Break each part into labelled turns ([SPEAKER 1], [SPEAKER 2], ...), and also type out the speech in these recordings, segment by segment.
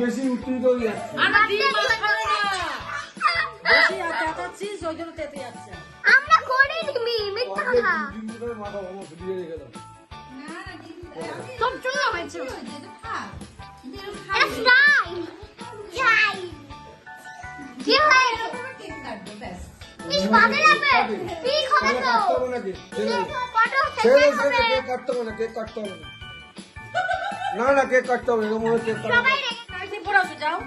[SPEAKER 1] বেশি উত্তেজিত হয়ে যাচ্ছে।
[SPEAKER 2] আমরা করিনি মিথ্যা কথা।
[SPEAKER 1] মাথা অবশ্য দিয়ে গেল।
[SPEAKER 2] সব চলে হয়েছে। এটা ফ্রাই। ফ্রাই। কি হয়েছে? ইস বাদে যাবে। ঠিক হবে তো। ফটো সেট হবে।
[SPEAKER 1] কেক কাটতে হবে না, কেক কাটতে হবে না। না না কেক কাটতে হবে, এরকম কেক কাটতে হবে।
[SPEAKER 2] সবাই
[SPEAKER 3] নাইটি পরে আসো, যাও।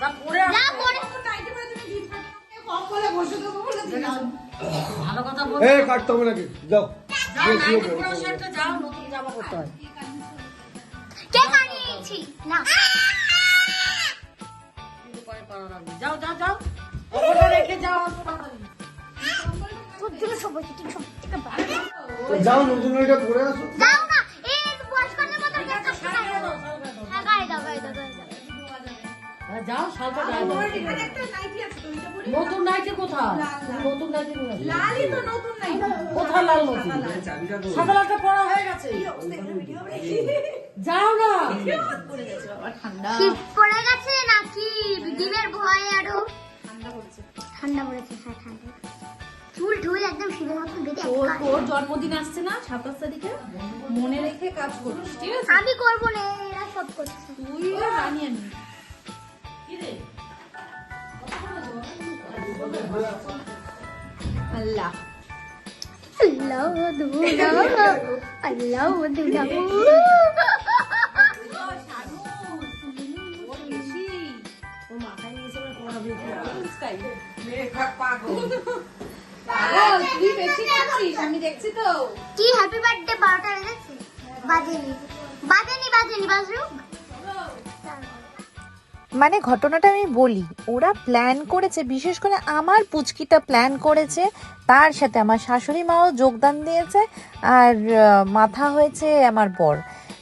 [SPEAKER 2] যা পড়ে
[SPEAKER 3] ভালো কথা বল।
[SPEAKER 1] এই কাটতে হবে না কেক, যাও।
[SPEAKER 3] যাও, নাইটি পরে আসো, একটা যাও, নতুন জামা পরতে হয়।
[SPEAKER 2] কে কানিয়েছি না
[SPEAKER 3] কিন্তু পরে করা লাগবে। যাও যাও যাও, ওটা রেখে যাও তাড়াতাড়ি।
[SPEAKER 2] তোর জন্য সবাই ঠিক সব থেকে ভালো
[SPEAKER 1] যাও নতুন এটা পরে আসো।
[SPEAKER 2] যাও না এই বয়স্কদের মতো কেক কাটতে
[SPEAKER 3] গায়ে
[SPEAKER 2] পারো
[SPEAKER 3] দাও, গায়ে দাও।
[SPEAKER 2] হ্যাঁ গায়ে দাও গায়ে দাও গায়ে দাও
[SPEAKER 3] হ্যাঁ, যাও, শালটা গায়ে দাও। নতুন নাইটি কোথায়? নতুন নাইটি কোথায়? কোথায় লাল নতুন? সাদা লালটা পরা হয়ে গেছে। যাও না।
[SPEAKER 2] শীত পড়ে গেছে নাকি ডিমের ভয়ে আরো ঠান্ডা পড়েছে হ্যাঁ ঠান্ডা চুল ঢুল একদম শীতের মতো বেঁধে
[SPEAKER 4] ওর জন্মদিন আসছে না 27 তারিখে, মনে রেখে কাজ করিস, ঠিক আছে?
[SPEAKER 2] আমি করবো না এরা সব করছে
[SPEAKER 4] তুই জানিয়ে নি। আল্লাহ
[SPEAKER 2] আল্লাহ দুলা আল্লাহ দুলা
[SPEAKER 4] তুই বেশি খাচ্ছিস, আমি দেখছি তো।
[SPEAKER 2] কি হ্যাপি বার্থডে 12টা বেজেছে বাজেনি বাজরু
[SPEAKER 5] মানে ঘটনাটা আমি বলি, ওরা প্ল্যান করেছে, বিশেষ করে আমার পুচকিটা প্ল্যান করেছে, তার সাথে আমার শাশুড়ি মাও যোগদান দিয়েছে, আর মাথা হয়েছে আমার বর।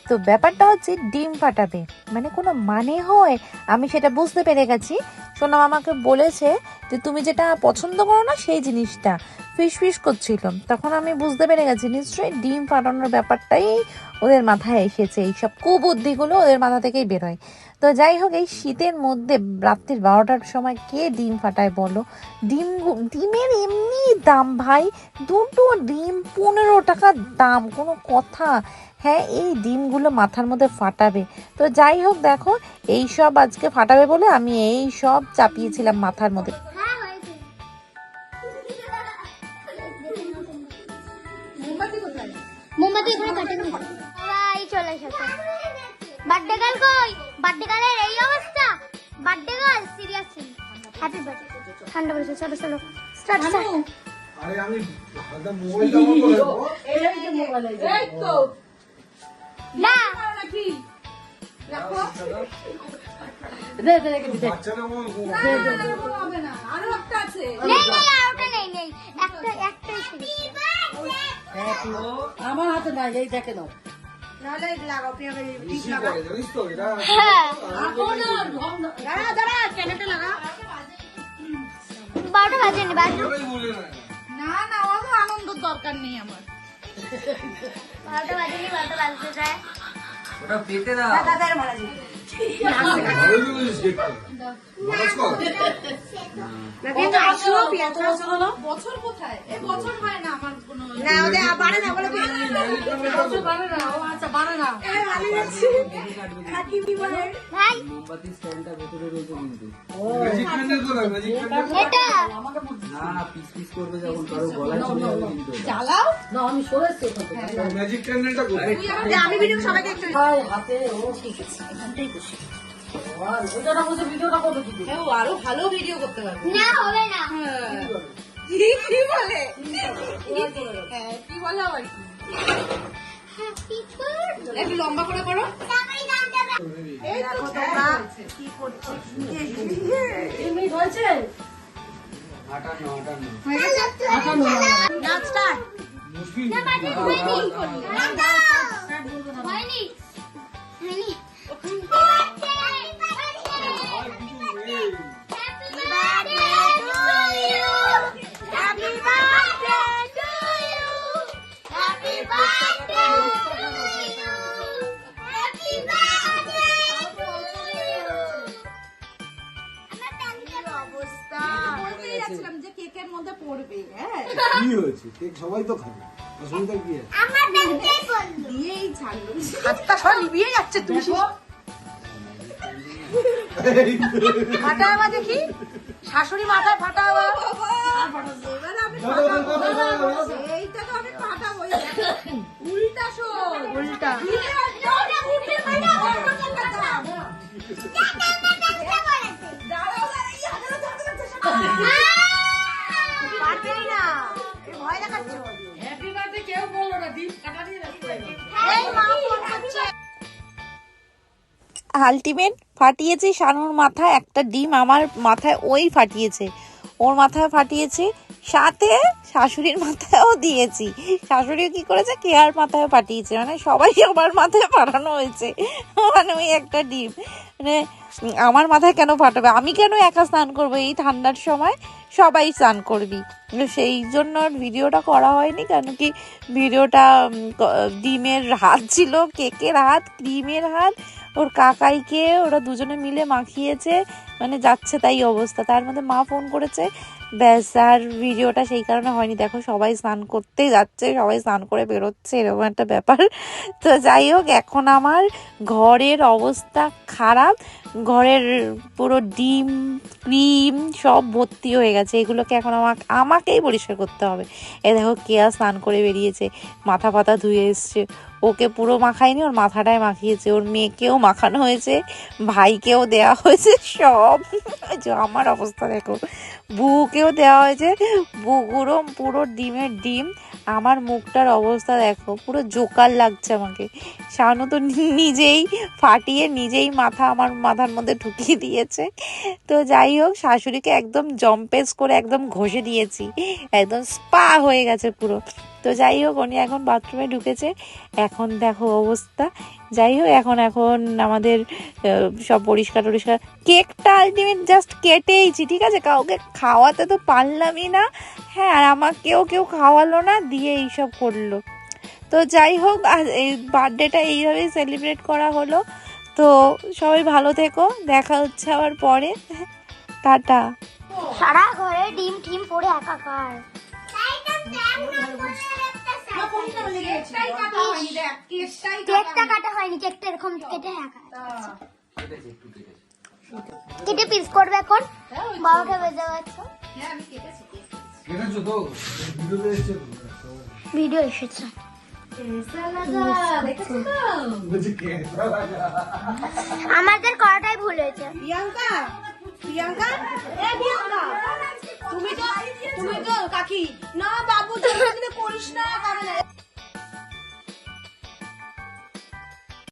[SPEAKER 5] তো ব্যাপারটা হচ্ছে ডিম ফাটাবে, মানে কোনো মানে হয়? আমি সেটা বুঝতে পেরে গেছি। সোনাম আমাকে বলেছে যে তুমি যেটা পছন্দ করো না সেই জিনিসটা, ফিস করছিল, তখন আমি বুঝতে পেরে গেছি নিশ্চয়ই ডিম ফাটানোর ব্যাপারটাই ওদের মাথায় এসেছে, এইসব কুবুদ্ধিগুলো ওদের মাথা থেকেই বেরোয়। তো যাই হোক, এই শীতের মধ্যে রাত্রির 12টার সময় কে ডিম ফাটায় বলো? ডিমের এমনি দাম ভাই, দুটো ডিম 15 টাকা দাম, কোনো কথা? হ্যাঁ, এই ডিমগুলো মাথার মধ্যে ফাটাবে। তো যাই হোক, দেখো এই সব আজকে ফাটাবে বলে আমি এই সব চাপিয়েছিলাম মাথার মধ্যে।
[SPEAKER 2] হ্যাঁ হয়েছে মোমবাতি এখানে কাটে না সবাই চলে এসেছে বার্থডে গার্ল কই বার্থডে গার্লের এই অবস্থা birthday girl seriously happy birthday ঠান্ডা পড়েছে চলো চলো স্টার্ট
[SPEAKER 1] আরে আমি হাতে মোবাইলটা অন করে দেবো।
[SPEAKER 3] এই যে মোবাইল, এই যে।
[SPEAKER 4] এই তো
[SPEAKER 2] না
[SPEAKER 4] নাকি রাখো,
[SPEAKER 3] দে দে রেখে দিতে।
[SPEAKER 1] বাচ্চারা মন
[SPEAKER 4] হবে না, আরো একটা আছে।
[SPEAKER 2] নেই আর ওটা নেই একটাই সিরিয়াস
[SPEAKER 3] আমার হাতে নাই, এই দেখে নাও।
[SPEAKER 4] নালে লাগাও, পেঁয়াজ
[SPEAKER 1] বেশি করে জানিস তো এটা।
[SPEAKER 2] হ্যাঁ
[SPEAKER 4] দাঁড়া ক্যানেটা লাগা।
[SPEAKER 2] 12টা বাজেনি বাজু
[SPEAKER 1] ওই বলে না।
[SPEAKER 4] না না, অত আনন্দের দরকার নেই আমার।
[SPEAKER 2] 12টা বাজেনি 12টা বাজতে যায়
[SPEAKER 6] ওটা পেতে দাও।
[SPEAKER 1] ভালো জিনিস দেখতে। মাছ কর।
[SPEAKER 3] কত বছর হলো? কত বছর হলো?
[SPEAKER 4] বছর কোথায়? এই বছর হয় না আমার কোনো।
[SPEAKER 3] বছর বাড়ে না, ও আচ্ছা বাড়ে না।
[SPEAKER 2] ভাই
[SPEAKER 6] মোমবাতি স্ট্যান্ডটা ভেতরে রয়েছে কিন্তু।
[SPEAKER 1] ম্যাজিক ক্যান্ডেল কোথায়? Magic candle?
[SPEAKER 2] এটা
[SPEAKER 3] আমাকে বলছি।
[SPEAKER 6] না পিস করবে যখন কারো গলায় চলে যাবে কিন্তু।
[SPEAKER 4] জ্বালাও।
[SPEAKER 3] না, আমি সরেছি ওখান থেকে।
[SPEAKER 1] ম্যাজিক ক্যান্ডেলটা কোথায়?
[SPEAKER 4] আমি ভিডিও সবাইকে একটু
[SPEAKER 3] ভাই, হাতে ও ঠিক আছে, এখানটাই বসে। ওইটা বলছে ভিডিওটা কত দিদি?
[SPEAKER 4] ও আরো ভালো ভিডিও করতে পারবে।
[SPEAKER 2] না হবে না
[SPEAKER 4] কি বলে? হ্যাঁ, কি বলে আবার কি?
[SPEAKER 2] হ্যাপি বার্থডে
[SPEAKER 4] একটু লম্বা করে করো।
[SPEAKER 2] তাড়াতাড়ি গান গাবে
[SPEAKER 4] এই দেখো তোমরা কি করছে।
[SPEAKER 3] এই মিনিট হয়েছে?
[SPEAKER 6] 58
[SPEAKER 4] নাচ স্টার্ট।
[SPEAKER 1] মুশকিল।
[SPEAKER 2] না বাজে হয়নি হয়নি হয়নি Happy birthday to you. Happy birthday to you. Happy birthday
[SPEAKER 4] যাচ্ছিলাম যে কেকের মধ্যে পড়বে, হ্যাঁ
[SPEAKER 1] কি হয়েছে? কেক সবাই তো খাবে, অসুবিধা কি আছে?
[SPEAKER 2] আমার দেখতেই বললো
[SPEAKER 4] দিয়েই ছাড়লো।
[SPEAKER 3] হাতটা সব লিবিয়ে যাচ্ছে তুমি ফাটা আবার দেখি শাশুড়ি মাথায় ফাটা আবার
[SPEAKER 4] এবার আমি ফাটাবো। এইটা তো আমি ফাটাবোই। উল্টা শোন,
[SPEAKER 3] উল্টা
[SPEAKER 2] পারবেই না, ভয় দেখাচ্ছ।
[SPEAKER 3] হ্যাপি বার্থডে কেউ বললো না ডিম কাটা দিয়ে রাখতে
[SPEAKER 2] এই মা ফোন করছে।
[SPEAKER 5] আলটিমেট ফাটিয়েছি শানুর মাথায় একটা ডিম, আমার মাথায় ওই ফাটিয়েছে, ওর মাথায় ফাটিয়েছি, সাথে শাশুড়ির মাথায়ও দিয়েছি। শাশুড়িও কি করেছে, কেয়ার মাথায় ফাটিয়েছে, মানে সবাই সবার মাথায় ফাটানো হয়েছে। মানে ওই একটা ডিম, মানে আমার মাথায় কেন ফাটাবে, আমি কেন একা স্নান করবো এই ঠান্ডার সময়, সবাই স্নান করবি। সেই জন্য ভিডিওটা করা হয়নি, কেন কি ভিডিওটা ডিমের হাত ছিল, কেকের হাত, ক্রিমের হাত, ওর কাকাইকে ওরা দুজনে মিলে মাখিয়েছে, মানে যাচ্ছে তাই অবস্থা। তার মধ্যে মা ফোন করেছে, ব্যাস, আর ভিডিওটা সেই কারণে হয়নি। দেখো সবাই স্নান করতে যাচ্ছে, সবাই স্নান করে বেরোচ্ছে, এরকম একটা ব্যাপার। তো যাই হোক, এখন আমার ঘরের অবস্থা খারাপ, ঘরের পুরো ডিম ক্রিম সব ভর্তি হয়ে গেছে, এগুলোকে এখন আমাকেই পরিষ্কার করতে হবে। এ দেখো কেয়া স্নান করে বেরিয়েছে, মাথা ফাতা ধুয়ে এসছে, ওকে পুরো মাখায়নি, ওর মাথাটায় মাখিয়েছে, ওর মেয়েকেও মাখানো হয়েছে, ভাইকেও দেওয়া হয়েছে সব। আমার অবস্থা দেখো, বুকেও দেওয়া হয়েছে, বুগুলো পুরো ডিমের ডিম। আমার মুখটার অবস্থা দেখো, পুরো জোকার লাগছে আমাকে। শানু তো নিজেই ফাটিয়ে নিজেই আমার মাথার মধ্যে ঢুকিয়ে দিয়েছে। তো যাই হোক, শাশুড়িকে একদম জম্পেস করে একদম ঘষে দিয়েছি, একদম স্পা হয়ে গেছে পুরো। তো যাই হোক, উনি এখন বাথরুমে ঢুকেছে, এখন দেখো অবস্থা। যাই হোক, এখন আমাদের সব পরিষ্কার টরিষ্কার, কেকটা আলটিমেট জাস্ট কেটেইছি, ঠিক আছে, কাউকে খাওয়াতে তো পারলামই না, হ্যাঁ, আর আমাকেও কেউ খাওয়ালো না, দিয়ে এইসব করলো। তো যাই হোক, এই বার্থডেটা এইভাবেই সেলিব্রেট করা হলো। তো সবাই ভালো থেকো, দেখা হচ্ছে আবার পরে, টাটা।
[SPEAKER 2] সারা ঘরে ডিম টিম পড়ে একাকার। কেকটা কাটা হয়নি, কেকটা এরকম কেটে
[SPEAKER 6] কেটেছে, একটু কেটেছে।
[SPEAKER 2] কেটে পিস করবে এখন, বাবাকে বেজে গেছে।
[SPEAKER 1] কেটেছো তো? ভিডিওতে এসছে তো?
[SPEAKER 2] ভিডিও এসেছে।
[SPEAKER 1] বলছি কেক।
[SPEAKER 2] আমাদের করাটাই ভুল হয়েছে।
[SPEAKER 4] প্রিয়াঙ্কা, প্রিয়াঙ্কা, এ প্রিয়াঙ্কা, তুমি তো কাকি না বাবু জন্মদিনে করিস না, কারণ